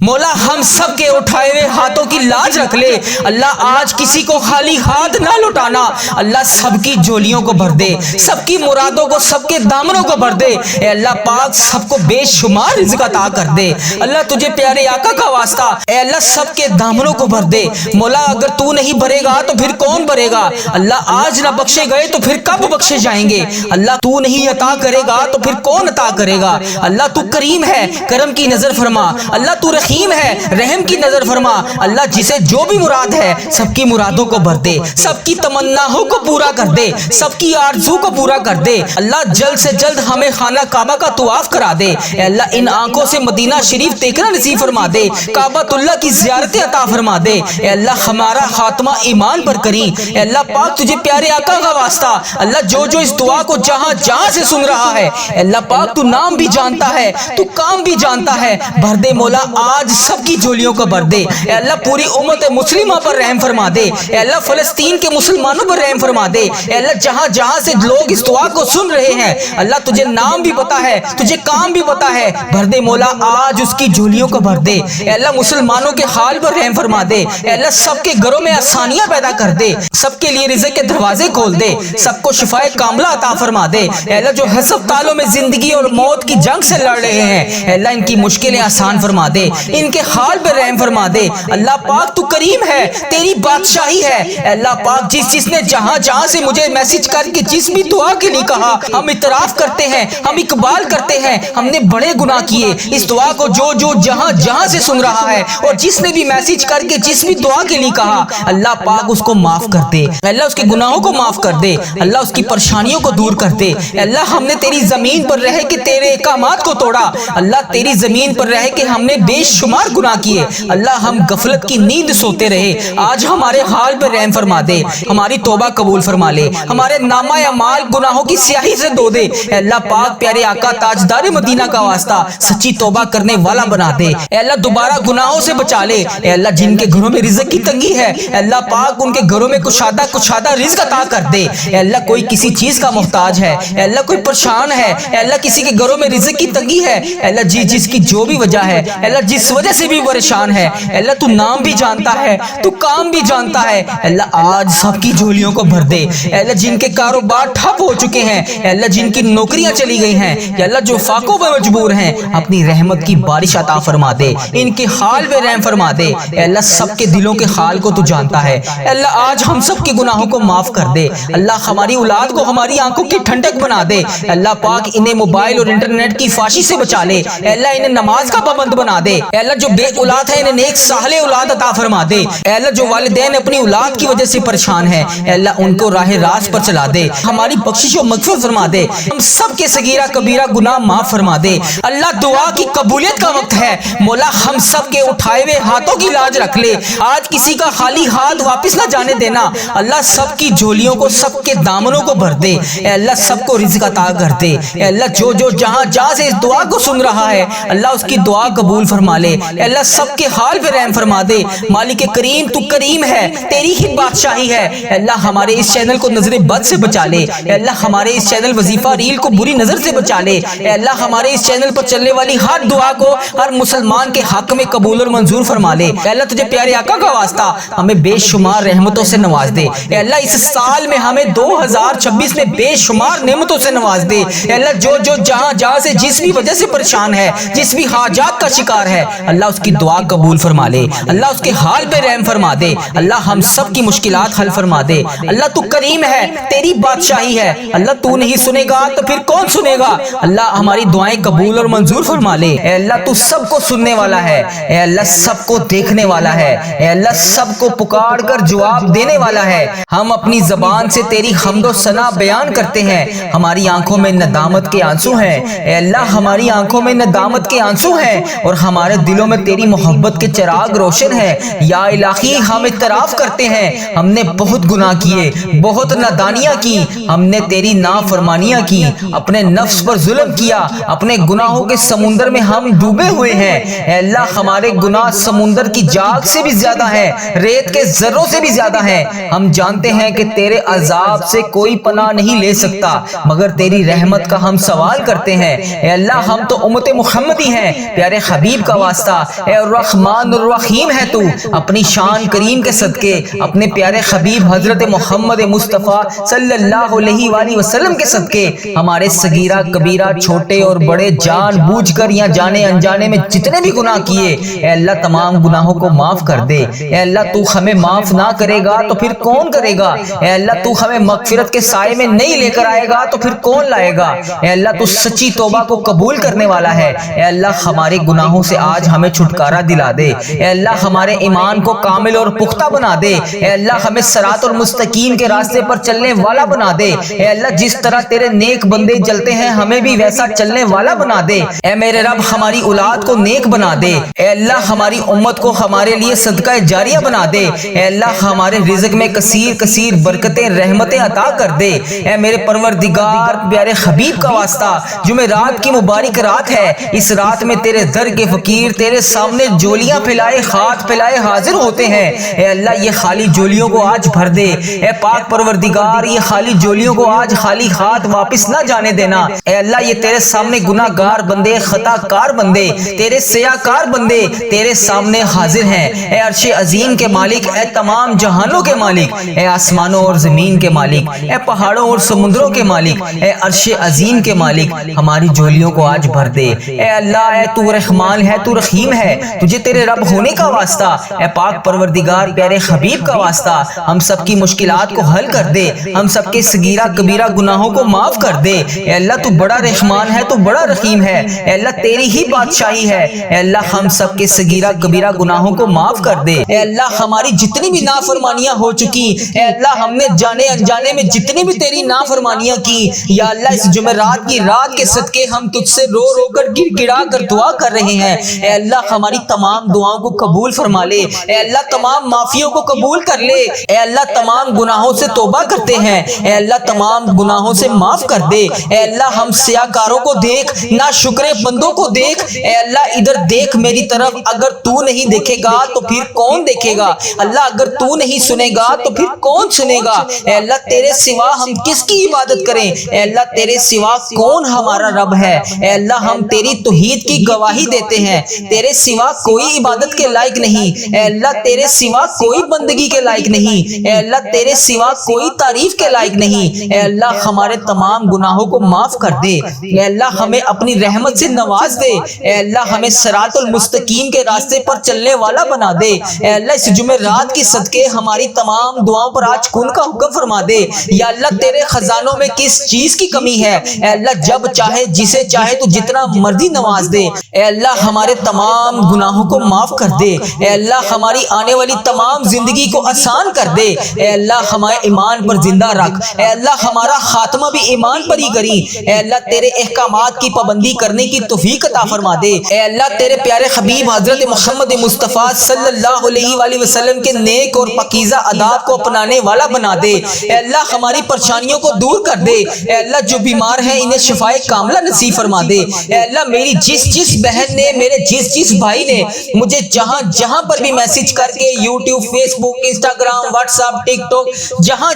مولا ہم سب کے اٹھائے ہوئے ہاتھوں کی لاج رکھ لے اللہ، آج کسی کو خالی ہاتھ نہ لوٹانا اللہ، سب کی جولیوں کو بھر دے، سب کی مرادوں کو، سب کے دامنوں کو بھر دے اے اللہ پاک، سب کو بے شمار رزق عطا کر دے اللہ، تجھے پیارے آقا کا واسطہ اے اللہ سب کے دامنوں کو بھر دے مولا، اگر تو نہیں بھرے گا تو پھر کون بھرے گا اللہ، آج نہ بخشے گئے تو پھر کب بخشے جائیں گے اللہ، تو نہیں عطا کرے گا تو پھر کون عطا کرے گا اللہ، تو کریم ہے کرم کی نظر فرما اللہ، تو رحیم ہے رحم کی نظر فرما اللہ، جسے جو بھی مراد ہے سب کی مرادوں کو بھر دے، سب کی تمناؤں کو پورا کر دے، سب کی آرزو کو پورا کر دے اللہ، جلد سے جلد ہمیں خانہ کعبہ کا طواف کرا دے اے اللہ، ان آنکھوں سے مدینہ شریف دیکھنا نصیب فرما دے، کعبۃ اللہ کی زیارت عطا فرما دے اے اللہ، ہمارا خاتمہ ایمان پر کری اے اللہ پاک، تجھے پیارے آقا کا واسطہ اللہ، جو جو اس دعا کو جہاں جہاں سے سن رہا ہے اے اللہ پاک، تو نام بھی جانتا ہے، تو کام بھی جانتا ہے، بھر دے مولا، آج سب کی جولیوں کو بھر دے اے اللہ، پوری امت مسلمہ پر رحم فرما دے اے اللہ، فلسطین کے مسلمانوں پر رحم فرما دے اے اللہ، جہاں جہاں سے لوگ اس دعا کو سن رہے ہیں اللہ، تجھے نام بھی پتا ہے، تجھے کام بھی پتا ہے، بھر دے مولا، آج اس کی جولیوں کو بھر دے اے اللہ، مسلمانوں کے حال پر رحم فرما دے اے اللہ، سب کے گھروں میں آسانیاں پیدا کر دے، سب کے لیے رزق کے دروازے کھول دے، سب کو شفائے کاملہ عطا فرما دے اے اللہ، جو ہسپتالوں میں زندگی اور موت کی جنگ سے لڑ رہے ہیں اے اللہ، ان کی مشکلیں آسان فرما دے، ان کے حال پہ رحم فرما دے اللہ پاک، تو کریم ہے، تیری بادشاہی ہے اے اللہ پاک، جس نے جہاں جہاں سے مجھے میسج کر کے جس بھی دعا کے لیے کہا، ہم اعتراف کرتے ہیں، ہم اقبال کرتے ہیں، ہم نے بڑے گناہ کیے، اس دعا کو جو جو جہاں جہاں سے سن رہا ہے اور جس نے بھی میسج کر کے جس بھی دعا کے لیے کہا اللہ پاک، اس کو معاف کر دے اللہ، اس کے گناہوں کو معاف کر دے اللہ، اس کی پریشانیوں کو دور کر دے اللہ، ہم نے تیری زمین پر رہ کے تیرے احکامات کو توڑا اللہ، تیری زمین پر رہ کے ہم نے بے شمار گناہ کیے اللہ، ہم غفلت کی نیند سوتے رہے، آج ہمارے حال پر رحم فرما دے، ہماری توبہ قبول فرما لے، ہمارے نامہ اعمال گناہوں کی سیاہی سے دھو دے اے اللہ پاک، پیارے آقا تاجدار مدینہ کا واسطہ سچی توبہ کرنے والا بنا دے اے اللہ، دوبارہ گناہوں سے بچا لے اے اللہ، جن کے گھروں میں رزق کی تنگی ہے اے اللہ پاک، ان کے گھروں میں کشادہ رزق عطا کر دے اے اللہ، کوئی کسی چیز کا محتاج ہے اے اللہ، کوئی پریشان ہے اے اللہ، کسی کے گھروں میں رزق کی تنگی ہے اے اللہ، جس کی جو بھی وجہ ہے اے اللہ، جس وجہ سے بھی پریشان ہے اے اللہ، تو نام بھی جانتا ہے، تو کام بھی جانتا ہے اے اللہ، آج سب کی جھولیوں کو بھر دے اے اللہ، جن کے کاروبار ٹھپ ہو چکے ہیں اے اللہ، جن کی نوکریاں چلی گئی ہیں اے اللہ، جو فاقوں پر مجبور ہیں، اپنی رحمت کی بارش عطا فرما دے، ان کے حال پہ رحم فرما دے اے اللہ، سب کے دلوں کے حال کو تو جانتا ہے اے اللہ، آج ہم سب کے گناہوں کو معاف کر دے اللہ، ہماری اولاد کو ہماری آنکھوں کی ٹھنڈک بنا دے اے اللہ پاک، انہیں موبائل اور انٹرنیٹ کی فحاشی سے بچا لے اے اللہ، انہیں نماز کا پابند بنا دے اے اللہ، جو بے اولاد ہے انہیں نیک صالح اولاد عطا فرما دے اے اللہ، جو والدین اپنی اولاد کی وجہ سے پریشان ہیں اے اللہ، ان کو راہ راست پر چلا دے، ہماری بخشش و مغفرت فرما دے، ہم سب کے صغیرہ کبیرہ گناہ معاف فرما دے اللہ، دعا کی قبولیت کا وقت ہے مولا، ہم سب کے اٹھائے ہوئے ہاتھوں کی لاج رکھ لے، آج کسی کا خالی ہاتھ واپس نہ جانے دینا اللہ، سب کی جھولیوں کو، سب کے دامنوں کو بھر دے اے اللہ، سب کو رزق عطا کر دے اے اللہ، جو جو جہاں جہاں سے اس دعا کو سن رہا ہے اللہ، اس کی دعا قبول فرما لے اے اللہ، سب کے حال پہ رحم فرما دے مالک کریم، تو کریم ہے، تیری ہی بادشاہی ہے اے اللہ، ہمارے اس چینل کو نظر بد سے بچا لے اے اللہ، ہمارے اس چینل وظیفہ ریل کو بری نظر سے بچا لے اے اللہ، ہمارے اس چینل پر چلنے والی ہر دعا کو ہر مسلمان کے حق میں قبول اور منظور فرما لے اے اللہ، تجھے پیارے آقا کا واسطہ ہمیں بے شمار رحمتوں سے نواز دے اے اللہ، اس سال میں ہمیں 2026 میں بے شمار نعمتوں سے نواز دے اے اللہ، جو جو جہاں جہاں سے جس بھی وجہ سے پریشان ہے، جس بھی حاجات کا شکار ہے اللہ، اس کی دعا قبول فرما لے اللہ، اس کے حال پہ رحم فرما دے اللہ، ہم سب کی مشکلات حل فرما دے اللہ، تو کریم ہے، تیری بادشاہی ہے اللہ، تو نہیں سنے گا تو پھر کون سنے گا اللہ، ہماری دعائیں قبول اور منظور فرما لے اے اللہ، تو سب کو سننے والا ہے اے اللہ، سب کو دیکھنے والا ہے اے اللہ، سب کو پکار کر جواب دینے والا ہے، ہم اپنی زبان سے تیری حمد و ثنا بیان کرتے ہیں، ہماری آنکھوں میں ندامت کے آنسو ہیں اے اللہ، ہماری آنکھوں میں ندامت کے آنسو ہیں اور ہمارے دلوں میں تیری محبت کے چراغ روشن ہیں یا الہی، ہم اعتراف کرتے ہیں ہم نے بہت گناہ کیے، بہت نادانیاں کی، ہم نے تیری نافرمانیاں کی، اپنے نفس پر ظلم کیا، اپنے گناہوں کے سمندر میں ہم ڈوبے ہوئے ہیں اے اللہ، ہمارے گناہ سمندر کی جاگ سے بھی زیادہ ہے، ریت کے ذروں سے بھی زیادہ ہے، ہم جانتے ہیں کہ تیرے عذاب سے کوئی پناہ نہیں لے سکتا مگر تیری رحمت کا ہم سوال کرتے ہیں اے اللہ، ہم تو امت محمدی ہیں، پیارے حبیب کا واسطہ واسطہ، اے الرحمن الرحیم ہے تو، اپنی شان کریم کے صدقے اپنے پیارے حبیب حضرت محمد مصطفیٰ صلی اللہ علیہ وآلہ وسلم کے صدقے ہمارے صغیرہ کبیرہ چھوٹے اور بڑے جان بوجھ کر یا جانے انجانے میں جتنے بھی گناہ کیے، اے اللہ تمام گناہوں کو معاف کر دے۔ اے اللہ تو ہمیں معاف نہ کرے گا تو پھر کون کرے گا؟ اے اللہ تو ہمیں مغفرت کے سائے میں نہیں لے کر آئے گا تو پھر کون لائے گا؟ اے اللہ تو سچی توبہ کو قبول کرنے والا ہے۔ اے اللہ ہمارے گناہوں سے آج ہمیں چھٹکارا دلا دے۔ اے اللہ ہمارے ایمان کو کامل اور پختہ بنا دے۔ اے اللہ ہمیں صراط المستقیم کے راستے پر چلنے والا بنا دے۔ اے اللہ جس طرح تیرے نیک بندے چلتے ہیں ہمیں بھی ویسا چلنے والا بنا دے۔ اے میرے رب ہماری اولاد کو نیک بنا دے۔ اے اللہ ہماری امت کو ہمارے لیے صدقہ جاریہ بنا دے۔ اے اللہ ہمارے رزق میں کثیر کثیر برکتیں رحمتیں عطا کر دے۔ اے میرے پروردگار پیارے حبیب کا واسطہ، جمعرات کی مبارک رات ہے، اس رات میں تیرے در کے فقیر تیرے سامنے جولیاں پھیلائے ہاتھ پھیلائے حاضر ہوتے ہیں۔ اے اللہ یہ خالی جولیوں کو آج بھر دے۔ اے پاک پروردگار یہ خالی جولیوں کو آج خالی ہاتھ واپس نہ جانے دینا۔ اے اللہ یہ تیرے سامنے گناہ گار بندے، خطا کار بندے، تیرے سیاہ کار بندے تیرے سامنے حاضر ہیں۔ اے عرش عظیم کے مالک، اے تمام جہانوں کے مالک، اے آسمانوں اور زمین کے مالک، اے پہاڑوں اور سمندروں کے مالک، اے عرش عظیم کے مالک، ہماری جھولیوں کو آج بھر دے۔ اے اللہ اے تو رحمان ہے، تو رحیم ہے، تجھے تیرے رب ہونے کا واسطہ، اے پاک پروردگار پیارے حبیب کا واسطہ، ہم سب کی مشکلات کو حل کر دے، ہم سب کے صغیرہ کبیرہ گناہوں کو معاف کر دے۔ اے اللہ تو بڑا رحمان ہے، تو بڑا رحیم ہے، اے اللہ تیری ہی بادشاہی ہے۔ اے اللہ ہم سب کے صغیرہ کبیرہ گناہوں کو معاف کر دے۔ اے اللہ ہماری جتنی بھی نافرمانیاں ہو چکی، اے اللہ ہم نے جانے انجانے میں جتنی بھی تیری نافرمانیاں کی، یا اللہ اس جمعرات کی رات کے صدقے ہم تجھ سے رو رو کر گر گڑا کر دعا کر رہے ہیں۔ اے اللہ ہماری تمام دعاؤں کو قبول فرما لے۔ اے اللہ تمام معافیوں کو قبول کر لے۔ اے اللہ تمام گناہوں سے توبہ کرتے ہیں، اے اللہ تمام گناہوں سے معاف کر دے۔ اے اللہ ہم سیاہ کاروں کو دیکھ، نا شکرے بندوں کو دیکھ، اے اللہ ادھر دیکھ میری طرف، اگر تو نہیں دیکھے گا تو پھر کون دیکھے گا؟ اللہ اگر تو نہیں سنے گا تو پھر کون سنے گا؟ اے اللہ تیرے سوا ہم کس کی عبادت کریں؟ اے اللہ تیرے سوا کون ہمارا رب ہے؟ اے اللہ ہم تیری توحید کی گواہی دیتے ہیں، تیرے سوا کوئی عبادت کے لائق نہیں، اے اللہ تیرے سوا کوئی بندگی کے لائق نہیں، اے اللہ تیرے سوا کوئی تعریف کے لائق نہیں۔ اے اللہ ہمارے تمام گناہوں کو معاف کر دے۔ اے اللہ ہمیں اپنی رحمت سے نواز دے۔ اے اللہ ہمیں صراط المستقیم کے راستے پر چلنے والا بنا دے۔ اے اللہ اس جمعرات کی صدقے ہماری تمام دعاؤں پر آج کن کا حکم فرما دے۔ یا اللہ تیرے خزانوں میں کس چیز کی کمی ہے؟ اے اللہ جب چاہے جسے چاہے تو جتنا مرضی نواز دے۔ اے اللہ ہمارے تمام گناہوں کو معاف کر دے۔ اے اللہ ہماری آنے والی تمام زندگی کو آسان کر دے۔ اے اللہ ہمارے ایمان پر زندہ رکھ۔ اے اللہ ہمارا خاتمہ بھی ایمان پر ہی کری۔ اے اللہ تیرے احکامات کی پابندی کرنے کی توفیق عطا فرما دے۔ اے اللہ تیرے پیارے حبیب حضرت محمد مصطفیٰ صلی اللہ علیہ وآلہ وسلم کے نیک اور پاکیزہ آداب کو اپنانے والا بنا دے۔ اے اللہ ہماری پریشانیوں کو دور کر دے۔ اے اللہ جو بیمار ہیں انہیں شفائے کاملہ نصیب فرما دے۔ اے اللہ میری جس بہن نے، میرے جس بھائی نے مجھے جہاں پر بھی میسج کر کے یوٹیوب، فیس بک، انسٹاگرام، واٹس ایپ، ٹک ٹاک،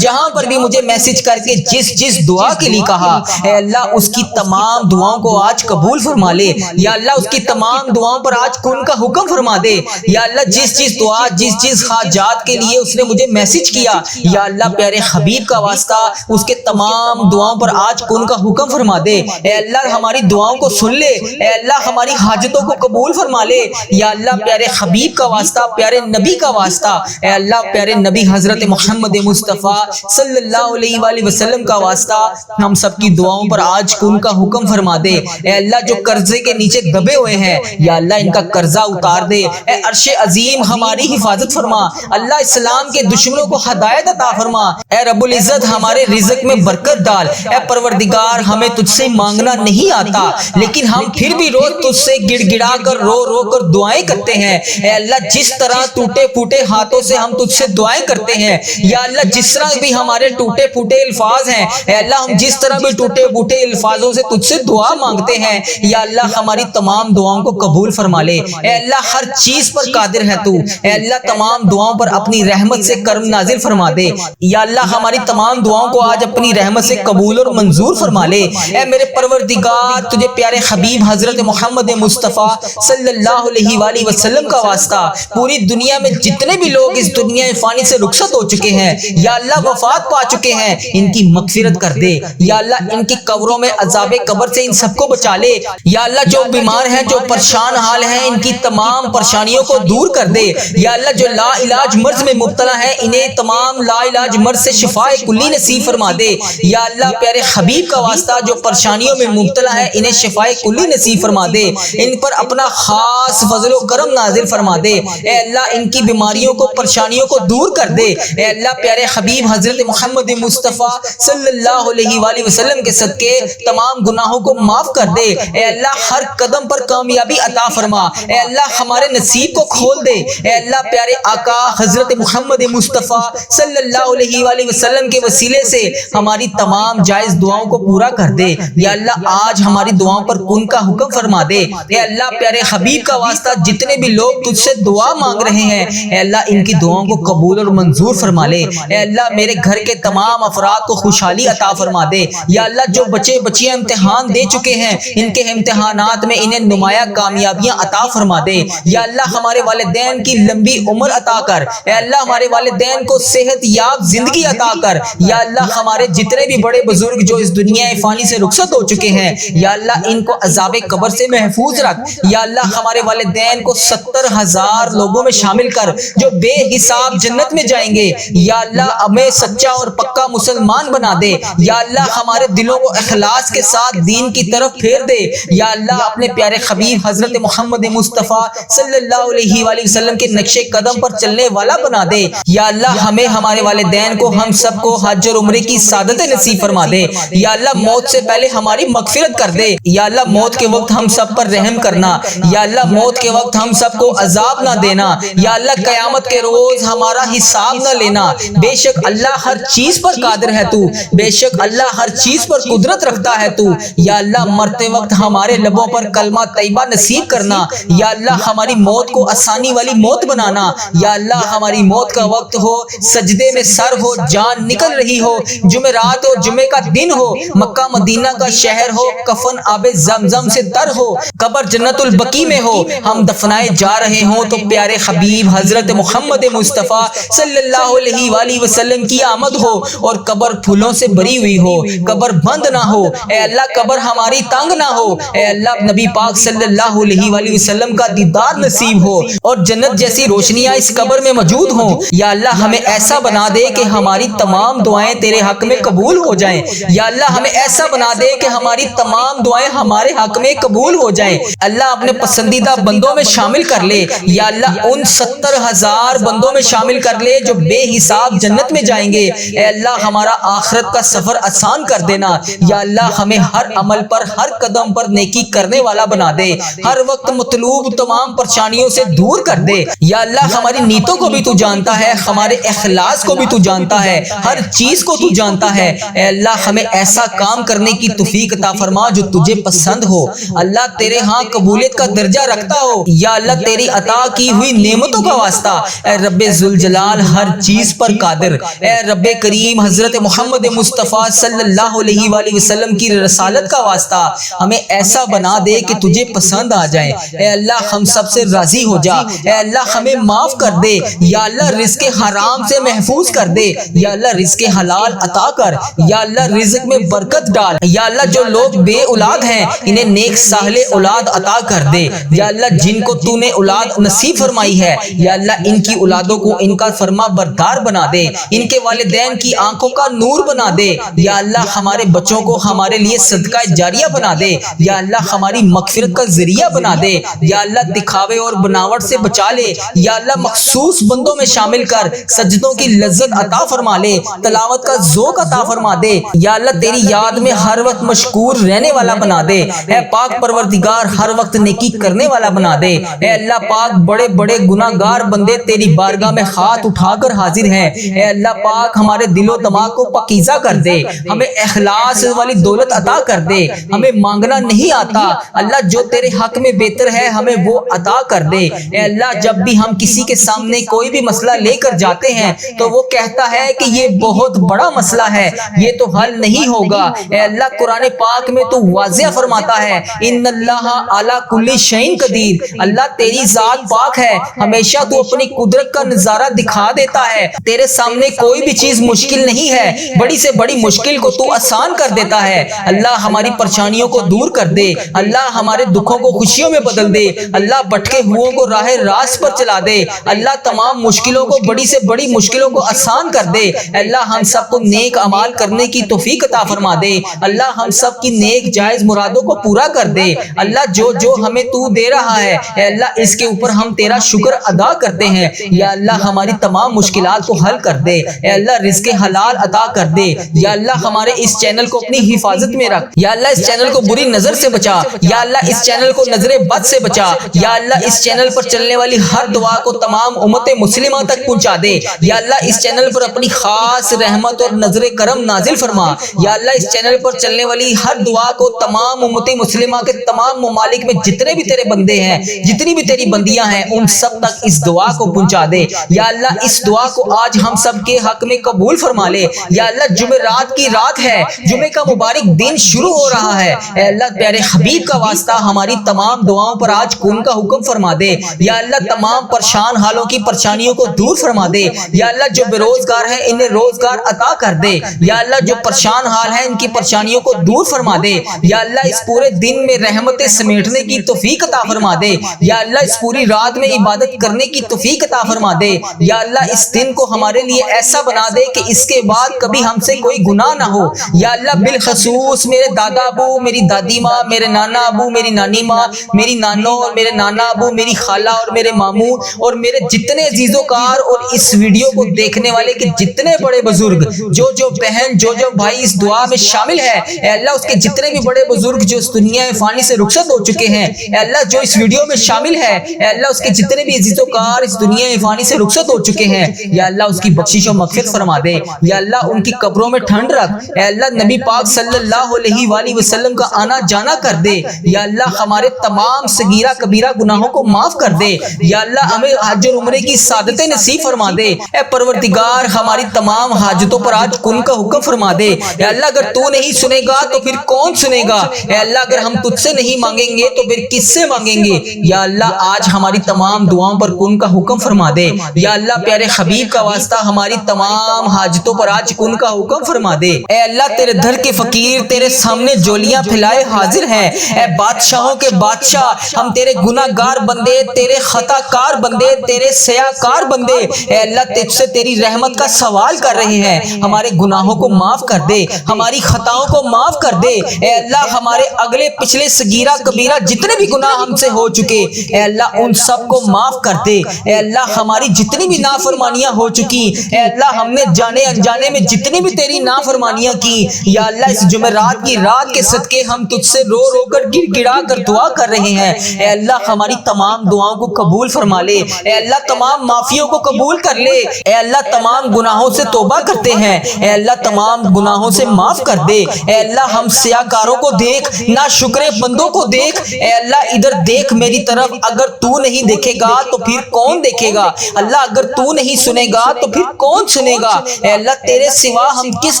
جہاں پر بھی مجھے میسج کر کے جس دعا کے لیے کہا، اے اللہ اس کی تمام دعاؤں کو آج قبول فرما لے۔ یا اللہ اس کی تمام دعاؤں پر آج کن کا حکم فرما دے۔ یا اللہ جس دعا، جس حاجات کے لیے اس نے مجھے میسج کیا، یا اللہ پیارے حبیب کا واسطہ اس کے تمام دعاؤں پر آج کن کا حکم فرما دے۔ اے اللہ ہماری دعاؤں کو سن لے۔ اے اللہ ہماری حاجتوں کو قبول فرما لے۔ یا اللہ پیارے حبیب کا واسطہ، پیارے نبی کا واسطہ، اے اللہ پیارے نبی حضرت محمد مصطفیٰ صلی اللہ علیہ وآلہ وسلم کا واسطہ ہم سب کی دعاؤں پر آج کن کا حکم فرما دے۔ اے اللہ جو قرضے کے نیچے دبے ہوئے ہیں، یا اللہ ان کا قرضہ اتار دے۔ اے عرش عظیم ہماری حفاظت فرما۔ اللہ اسلام کے دشمنوں کو ہدایت عطا فرما۔ اے رب العزت ہمارے رزق میں برکت ڈال۔ اے پروردگار ہمیں تجھ سے مانگنا نہیں آتا، لیکن ہم پھر بھی روز تجھ سے گڑ گڑا کر رو کر دعائیں کرتے ہیں۔ اے اللہ جس طرح ٹوٹے پھوٹے ہاتھوں سے ہم تجھ سے دعائیں کرتے ہیں، یا اللہ جس طرح بھی ہمارے ٹوٹے پھوٹے الفاظ ہیں، اے اللہ ہم جس طرح بھی ٹوٹے پھوٹے الفاظوں سے تجھ سے دعا مانگتے ہیں، یا اللہ ہماری تمام دعاؤں کو قبول فرما لے۔ اے اللہ ہر چیز پر قادر ہے تو، اے اللہ تمام دعاؤں پر اپنی رحمت سے کرم نازل فرما دے۔ یا اللہ ہماری تمام دعاؤں کو آج اپنی رحمت سے قبول اور منظور فرما لے۔ اے میرے پروردگار تجھے پیارے حبیب حضرت محمد مصطفیٰ صلی اللہ علیہ وآلہ وسلم کا واسطہ پوری دنیا میں جتنے بھی لوگ اس دنیا فانی سے رخصت ہو چکے ہیں یا اللہ وفات پا چکے ہیں ان کی مغفرت کر دے یا اللہ ان کی قبروں میں عذاب قبر سے ان سب کو بچا لے یا اللہ جو بیمار ہیں جو پریشان حال ہیں ان کی تمام پریشانیوں کو دور کر دے یا اللہ جو لا علاج مرض میں مبتلا ہیں انہیں تمام لا علاج مرض سے شفاء کلی نصیب فرما دے یا اللہ پیارے حبیب کا واسطہ جو پریشانیوں میں مبتلا ہے انہیں شفاء کلی نصیب فرما دے ان پر اپنا خاص فضل و کرم نازل فرما دے اے اللہ ان کی بیماریوں کو پریشانیوں کو دور کر دے اے اللہ پیارے حبیب حضرت محمد مصطفیٰ صلی اللہ علیہ وآلہ وسلم کے صدقے تمام گناہوں کو معاف کر دے اے اللہ ہر قدم پر کامیابی عطا فرما اے اللہ ہمارے نصیب کو کھول دے اے اللہ پیارے آقا حضرت محمد مصطفیٰ صلی اللہ علیہ وآلہ وسلم کے وسیلے سے ہماری تمام جائز دعاؤں کو پورا کر دے یا اللہ آج ہماری دعاؤں پر کن کا حکم فرما دے اے اللہ پیارے حبیب کا واسطہ جتنے بھی لوگ تجھ سے دعا مانگ رہے ہیں اے اللہ ان کی دعاؤں کو قبول اور منظور فرما لے اے اللہ میرے گھر کے تمام افراد کو خوشحالی عطا فرما دے یا اللہ جو بچے بچیاں امتحان دے چکے ہیں ان کے امتحانات میں انہیں نمایاں کامیابیاں عطا فرما دے یا اللہ ہمارے والدین کی لمبی عمر عطا کر اے اللہ ہمارے والدین کو صحت یاب زندگی عطا کر یا اللہ ہمارے جتنے بھی بڑے بزرگ جو اس دنیا فانی سے رخصت ہو چکے ہیں یا اللہ ان کو عذاب قبر سے محفوظ رکھ یا اللہ ہمارے والدین کو 70,000 لوگوں میں شامل کر جو بے حساب جنت میں جائیں گے یا اللہ ہمیں سچا اور پکا مسلمان بنا دے یا اللہ ہمارے دلوں کو اخلاص کے ساتھ دین کی طرف پھیر دے یا اللہ اپنے پیارے حبیب حضرت محمد مصطفیٰ صلی اللہ علیہ وآلہ وسلم کے نقش قدم پر چلنے والا بنا دے یا اللہ ہمیں ہمارے والدین کو ہم سب کو حج اور عمرے کی سعادت نصیب فرما دے یا اللہ موت سے پہلے ہماری مغفرت کر دے یا اللہ موت کے وقت ہم سب پر رحم کرنا یا اللہ موت کے وقت ہم سب کو عذاب نہ دینا یا اللہ قیامت کے روز ہمارا حساب نہ لینا بے شک اللہ ہر چیز پر قادر ہے تو بے شک اللہ ہر چیز پر قدرت رکھتا ہے تو یا اللہ مرتے وقت ہمارے لبوں پر کلمہ طیبہ نصیب کرنا یا اللہ ہماری موت کو آسانی والی موت بنانا یا اللہ ہماری موت کا وقت ہو سجدے میں سر ہو جان نکل رہی ہو جمعرات ہو جمعے کا دن ہو مکہ مدینہ کا شہر ہو کفن آب زمزم سے تر ہو قبر جنت البقیع میں ہو ہم دفنائے جا رہے ہوں تو پیارے حبیب حضرت محمد مصطفیٰ صلی اللہ علیہ وآلہ وسلم کی آمد ہو اور قبر پھولوں سے بری ہوئی ہو قبر بند نہ ہو اے اللہ قبر ہماری تنگ نہ ہو اے اللہ نبی پاک صلی اللہ علیہ وآلہ وسلم کا دیدار نصیب ہو اور جنت جیسی روشنیاں اس قبر میں موجود ہوں یا اللہ ہمیں ایسا بنا دے کہ ہماری تمام دعائیں تیرے حق میں قبول ہو جائیں یا اللہ ہمیں ایسا بنا دے کہ ہماری تمام دعائیں ہمارے حق میں قبول ہو جائیں اللہ اپنے پسندیدہ بندوں میں شامل کر لے یا اللہ ان 70,000 بندوں میں شامل کر لے جو بے حساب جنت میں جائیں گے اے اللہ ہمارا آخرت کا سفر آسان کر دینا یا اللہ ہمیں ہر عمل پر ہر قدم پر نیکی کرنے والا بنا دے ہر وقت مطلوب تمام پریشانیوں سے دور کر دے یا اللہ ہماری نیتوں کو بھی تو جانتا ہے ہمارے اخلاص کو بھی تو جانتا ہے ہر چیز کو تو جانتا ہے اے اللہ ہمیں ایسا کام کرنے کی توفیق عطا فرما جو تجھے پسند ہو اللہ تیرے ہاں قبولیت کا درجہ رکھتا ہو یا اللہ تیری عطا کی ہوئی نعمتوں کا واسطہ اے رب ذوالجلال ہر چیز پر قادر اے رب کریم حضرت محمد مصطفیٰ صلی اللہ علیہ وآلہ وسلم کی رسالت کا واسطہ ہمیں ایسا بنا دے کہ تجھے پسند آ جائے اے اللہ ہم سب سے راضی ہو جا اے اللہ ہمیں معاف کر دے یا اللہ رزق حرام سے محفوظ کر دے یا اللہ رزق حلال عطا کر یا اللہ رزق میں برکت ڈال یا اللہ جو لوگ بے اولاد ہیں انہیں نیک صالح اولاد عطا کر دے یا اللہ جن کو تو نے اولاد نصیب فرمائی ہے یا اللہ ان کی اولادوں کو ان کا فرما بردار بنا دے ان کے والدین کی آنکھوں کا نور بنا دے یا اللہ ہمارے بچوں کو ہمارے لیے صدقہ جاریہ بنا دے یا اللہ ہماری مغفرت کا ذریعہ بنا دے یا اللہ دکھاوے اور بناوٹ سے بچا لے یا اللہ مخصوص بندوں میں شامل کر سجدوں کی لذت عطا فرما لے تلاوت کا ذوق عطا فرما دے یا اللہ تیری یاد میں ہر وقت مشکور رہنے والا بنا دے اے پاک پروردگار ہر وقت نیکی کرنے والا بنا دے اے اللہ پاک بڑے بڑے گناہگار بندے تیری بارگاہ میں ہاتھ اٹھا کر حاضر ہیں اے اللہ پاک ہمارے دل و دماغ کو پاکیزہ کر دے ہمیں اخلاص والی دولت عطا کر دے ہمیں مانگنا نہیں آتا اللہ جو تیرے حق میں بہتر ہے ہمیں وہ عطا کر دے اے اللہ جب بھی ہم کسی کے سامنے کوئی بھی مسئلہ لے کر جاتے ہیں تو وہ کہتا ہے کہ یہ بہت بڑا مسئلہ ہے یہ تو حل نہیں ہوگا اے اللہ قرآن پاک میں تو واضح فرماتا ہے ان اللہ علی کل کل شیء قدیر، اللہ تیری ذات پاک ہے، ہمیشہ تو اپنی قدرت کا نظارہ دکھا دیتا ہے، تیرے سامنے کوئی بھی چیز مشکل نہیں ہے، بڑی سے بڑی مشکل کو تو آسان کر دیتا ہے۔ اللہ ہماری پریشانیوں کو دور کر دے، اللہ ہمارے دکھوں کو خوشیوں میں بدل دے، اللہ بھٹکے ہوئوں کو راہ راست پر چلا دے، اللہ تمام مشکلوں کو، بڑی سے بڑی مشکلوں کو آسان کر دے، اللہ ہم سب کو نیک اعمال کرنے کی توفیق عطا فرما دے، اللہ ہم سب کی نیک جائز مرادوں کو پورا کر دے، اللہ جو جو ہمیں تو دے رہا ہے اے اللہ اس کے اوپر ہم تیرا شکر ادا کرتے ہیں، یا اللہ ہماری تمام مشکلات کو حل کر دے، اے اللہ رزق حلال عطا کر دے، یا اللہ ہمارے اس چینل کو اپنی حفاظت میں رکھ، یا اللہ اس چینل کو بری نظر سے بچا، یا اللہ اس چینل کو نظر بد سے بچا، یا اللہ اس چینل پر چلنے والی ہر دعا کو تمام امت مسلمہ تک پہنچا دے، یا اللہ اس چینل پر اپنی خاص رحمت اور نظر کرم نازل فرما، یا اللہ اس چینل پر چلنے والی ہر دعا کو تمام امت مسلمہ کے تمام ممالک میں جتنے بھی تیرے بندے ہیں، جتنی بھی تیری بندیاں ہیں، ان سب تک اس دعا کو پہنچا دے، یا اللہ اس دعا کو آج ہم سب کے حق میں قبول فرما لے، یا اللہ جمعرات کی رات ہے، جمعے کا مبارک دن شروع ہو رہا ہے، اے اللہ پیارے حبیب کا واسطہ ہماری تمام دعاؤں پر آج کن کا حکم فرما دے، یا اللہ تمام پریشان حالوں کی پریشانیوں کو دور فرما دے، یا اللہ جو بے روزگار ہیں انہیں روزگار عطا کر دے، یا اللہ جو پریشان حال ہیں ان کی پریشانیوں کو دور فرما دے، یا اللہ اس پورے دن میں رحمتیں سمیٹنے کی توفیق عطا فرما دے، یا اللہ اس پوری رات میں عبادت کرنے کی توفیق عطا فرما دے، یا اللہ اس دن کو ہمارے لیے ایسا بنا دے کہ اس کے بعد کبھی ہم سے کوئی گناہ نہ ہو، یا اللہ بالخصوص میرے دادا ابو، میری دادی ماں، میرے نانا ابو، میری نانی ماں، میری نانو اور میرے نانا ابو، میری خالہ اور میرے ماموں اور میرے جتنے عزیز و کار اور اس ویڈیو کو دیکھنے والے کے جتنے بڑے بزرگ، جو بہن، جو بھائی اس دعا میں شامل ہے، اے اللہ اس کے جتنے بھی بڑے بزرگ جو اس دنیا فانی سے رخصت ہو چکے ہیں، اے اللہ جو اس ویڈیو میں شامل ہے، اے اللہ اس کے جتنے بھی عزیز و کار اس دنیا فانی سے رخصت ہو چکے ہیں، یا اللہ اس کی بخشش و مغفرت فرما دے، یا اللہ ان کی قبروں میں ٹھنڈ رکھ، اے اللہ نبی پاک صلی اللہ علیہ وآلہ وسلم کا آنا جانا کر دے، یا اللہ ہمارے تمام صغیرہ کبیرہ گناہوں کو معاف کر دے، یا اللہ ہمیں حج اور عمرے کی سعادتیں نصیب فرما دے، اے پروردگار ہماری تمام حاجتوں پر آج کن کا حکم فرما دے، یا اللہ اگر تو نہیں سنے گا تو پھر کون سنے گا، اے اللہ اگر ہم تجھ سے نہیں مانگیں گے تو پھر کس سے مانگیں گے، یا اللہ آج ہماری تمام دعاؤں پر کن کا حکم فرما دے، یا اللہ پیارے حبیب کا واسطہ ہماری تمام حاجتوں پر آج کن کا حکم فرما دے، اے اللہ تیرے در کے فقیر تیرے سامنے جولیاں پھیلائے حاضر ہیں، اے بادشاہوں کے بادشاہ ہم تیرے گناہ گار بندے، تیرے خطا کار بندے، تیرے سیاہ کار بندے، اے اللہ تجھ سے تیری رحمت کا سوال کر رہے ہیں، ہمارے گناہوں کو معاف کر دے، ہماری خطاؤں کو معاف کر دے، اے اللہ ہمارے اگلے پچھلے صغیرہ کبیرہ جتنے بھی گناہ ہم سے ہو چکے، اے اللہ ان سب کو معاف کر دے، اے اللہ ہماری جتنی بھی نافرمانیاں ہو چکی، اے اللہ ہم نے جانے انجانے میں جتنی بھی تیری نافرمانیاں کی، یا اللہ اس جمعرات کی رات کے صدقے ہم تجھ سے رو رو کر گر گڑا کر دعا کر رہے ہیں، اے اللہ ہماری تمام دعاؤں کو قبول فرما لے، اے اللہ تمام معافیوں کو قبول کر لے، اے اللہ تمام گناہوں سے توبہ کرتے ہیں، اے اللہ تمام گناہوں سے معاف کر دے، اے اللہ ہم سیاہ کاروں کو دیکھ، نا شکرے بندوں کو دیکھ، اے اللہ ادھر دیکھ میری طرف، اگر تو نہیں دیکھے گا تو پھر کون دیکھے گا، اللہ اگر تو نہیں سنے گا تو پھر کون سنے گا، اے اللہ تیرے سوا ہم کس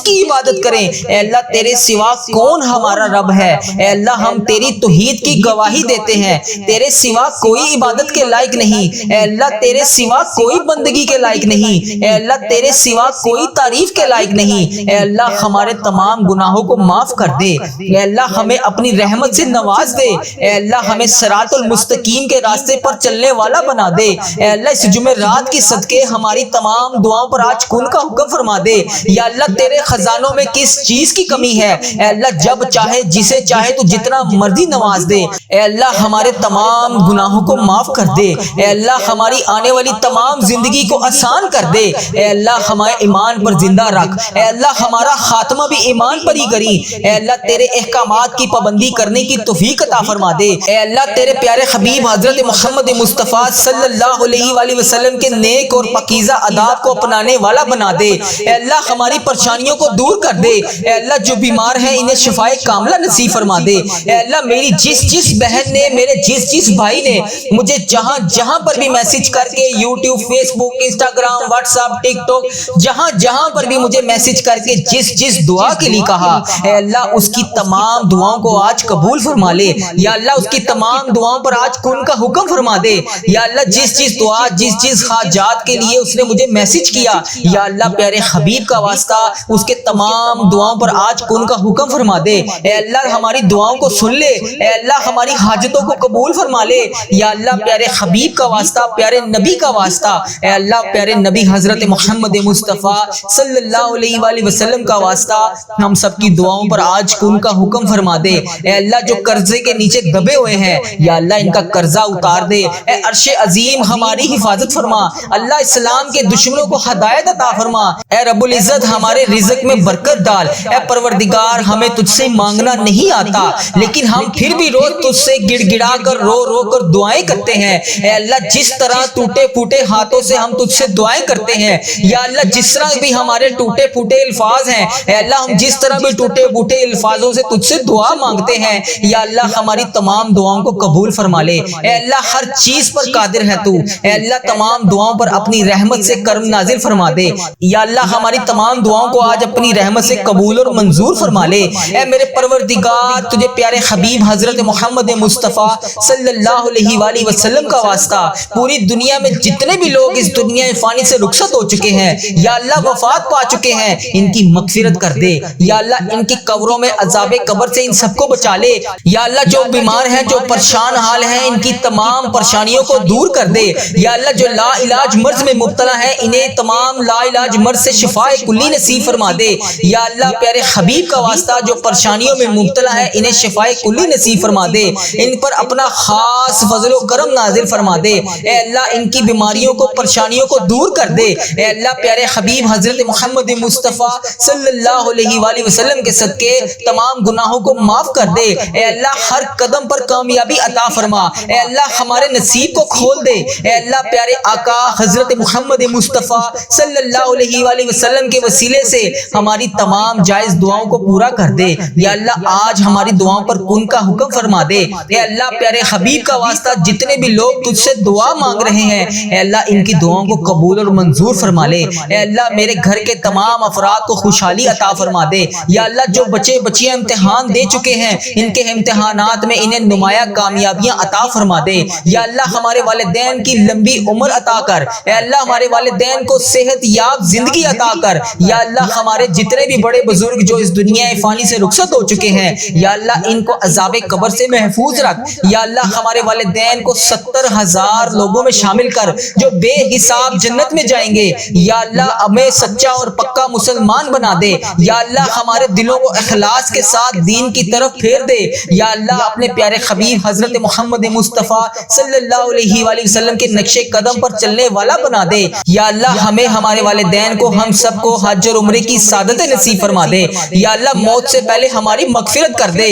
کی عبادت کریں، اے اللہ تیرے سوا کون ہمارا رب ہے، اے اللہ ہم تیری توحید کی گواہی دیتے ہیں، تیرے سوا کوئی عبادت کے لائق نہیں، اے اللہ تیرے سوا کوئی بندگی کے لائق نہیں، اے اللہ تیرے سوا کوئی تعریف کے لائق نہیں، اے اللہ ہمارے تمام گناہوں کو معاف کر دے، اے اللہ ہمیں اپنی رحمت سے نواز دے، اے اللہ ہمیں صراط المستقیم کے راستے پر چلنے والا بنا دے، اے اللہ اس جمعرات کی صدقے ہماری تمام دعاؤں پر آج کن کا حکم فرما دے، یا اللہ تیرے خزانوں میں کس چیز کی کمی ہے، اے اللہ جب چاہے جسے چاہے تو جتنا مرضی نواز دے، اے اللہ ہمارے تمام گناہوں کو معاف کر دے، اے اللہ ہماری آنے والی تمام زندگی کو آسان کر دے، اے اللہ ہمارے ایمان پر زندہ رکھ، اے اللہ ہمارا خاتمہ بھی ایمان پر ہی کری، اے اللہ تیرے احکامات کی پابندی کرنے کی توفیق عطا فرما دے، اے اللہ تیرے پیارے حبیب حضرت محمد مصطفیٰ صلی اللہ علیہ وآلہ وسلم کے نیک اور پاکیزہ آداب کو اپنانے والا بنا دے، اے اللہ ہماری پریشانیوں کو دور کر دے، اے اللہ جو بیمار ہیں انہیں شفائے کاملہ نصیب فرما دے، اے اللہ میری جس بہن نے، میرے جس بھائی نے مجھے جہاں پر بھی میسج کر کے یوٹیوب، فیس بک، انسٹاگرام، واٹس ایپ، ٹک ٹاک، جہاں پر بھی مجھے میسج کر کے جس دعا کے لیے کہا، اے اللہ اس کی تمام دعاؤں کو آج قبول فرما لے، یا اللہ اس کی تمام دعاؤں پر آج کن کا حکم فرما دے یا اللہ جس چیز دعا جس چیز حاجات کے لیے اس نے مجھے میسج کیا یا اللہ پیارے حبیب کا واسطہ اس کے تمام دعاؤں پر آج کن کا حکم فرما دے اے اللہ ہماری دعاؤں کو سن لے اے اللہ ہماری حاجتوں کو قبول فرما لے یا اللہ پیارے حبیب کا واسطہ پیارے نبی کا واسطہ اے اللہ پیارے نبی حضرت محمد مصطفیٰ صلی اللہ علیہ وآلہ وسلم کا واسطہ ہم سب کی دعاؤں پر آج کن کا حکم فرما دے اے اللہ جو قرضے کے نیچے دبے ہوئے ہیں یا اللہ ان کا قرضہ اتار دے اے عرش عظیم ہماری حفاظت فرما اللہ اسلام کے دشمنوں کو ہدایت عطا فرما اے رب العزت ہمارے رزق میں برکت ڈال اے پروردگار ہمیں تجھ سے مانگنا نہیں آتا لیکن ہم پھر بھی روز تجھ سے گڑ گڑا کر رو رو کر دعائیں کرتے ہیں اے اللہ جس طرح ٹوٹے پھوٹے ہاتھوں سے ہم تجھ سے دعائیں کرتے ہیں یا اللہ جس طرح بھی ہمارے ٹوٹے پھوٹے الفاظ ہیں اے اللہ ہم جس طرح بھی ٹوٹے پھوٹے الفاظوں سے تجھ سے دعا مانگتے ہیں یا اللہ ہماری تمام دعاؤں کو قبول فرما لے اے اللہ ہر چیز پر قادر ہے تو اے اللہ تمام دعاؤں پر اپنی رحمت سے کرم نازل فرما دے یا اللہ ہماری تمام دعاؤں کو آج اپنی رحمت سے قبول اور منظور فرما لے اے میرے پروردگار تجھے پیارے حبیب حضرت محمد مصطفیٰ صلی اللہ علیہ وآلہ وسلم کا واسطہ پوری دنیا میں جتنے بھی لوگ اس دنیا فانی سے رخصت ہو چکے ہیں یا اللہ وفات پا چکے ہیں ان کی مغفرت کر دے یا اللہ ان کی قبروں میں عذاب قبر سے ان سب کو بچا لے یا اللہ جو بیمار ہیں جو پریشان حال ہیں ان کی تمام پریشانیوں کو دور کر دے یا اللہ جو لا علاج مرض میں مبتلا ہیں انہیں تمام لا علاج مرض سے شفاء کلی نصیب فرما دے یا اللہ پیارے حبیب کا واسطہ جو پریشانیوں میں مبتلا ہے انہیں شفاء کلی نصیب فرما دے ان پر اپنا خاص فضل و کرم نازل فرما دے اے اللہ ان کی بیماریوں کو پریشانیوں کو دور کر دے اے اللہ پیارے حبیب حضرت محمد مصطفیٰ صلی اللہ علیہ وآلہ وسلم کے صدقے تمام گناہوں کو معاف کر دے اے اللہ ہر قدم پر کامیابی عطا فرما اے اللہ ہمارے نصیب کو کھول دے اے اللہ پیارے آقا حضرت محمد مصطفیٰ صلی اللہ علیہ وآلہ وسلم کے وسیلے سے ہماری تمام جائز دعاؤں کو پورا کر دے یا اللہ آج ہماری دعاؤں پر کن کا حکم فرما دے اے اللہ پیارے حبیب کا واسطہ جتنے بھی لوگ تجھ سے دعا مانگ رہے ہیں اے اللہ ان کی دعاؤں کو قبول اور منظور فرما لے اے اللہ میرے گھر کے تمام افراد کو خوشحالی عطا فرما دے یا اللہ جو بچے بچیاں امتحان دے چکے ہیں ان کے امتحانات میں انہیں نمایاں کامیابیاں عطا فرما دے یا اللہ ہمارے والدین کی لمبی عمر عطا کر اے اللہ ہمارے والدین کو صحت یاب زندگی عطا کر یا اللہ ہمارے جتنے بھی بڑے بزرگ جو اس دنیا فانی سے رخصت ہو چکے ہیں یا اللہ ان کو عذاب قبر سے محفوظ رکھ یا اللہ ہمارے والدین کو 70,000 لوگوں میں شامل کر جو بے حساب جنت میں جائیں گے یا اللہ ہمیں سچا اور پکا مسلمان بنا دے یا اللہ ہمارے دلوں کو اخلاص کے ساتھ دین کی طرف پھیر دے یا اللہ اپنے پیارے حبیب حضرت محمد مصطفیٰ صلی اللہ علیہ وآلہ وسلم کے نقش قدم پر چلنے والا بنا دے یا اللہ ہمیں ہمارے والدین کو ہم سب کو حج اور عمرے کی سعادت نصیب فرما دے یا اللہ موت سے پہلے ہماری مغفرت کر دے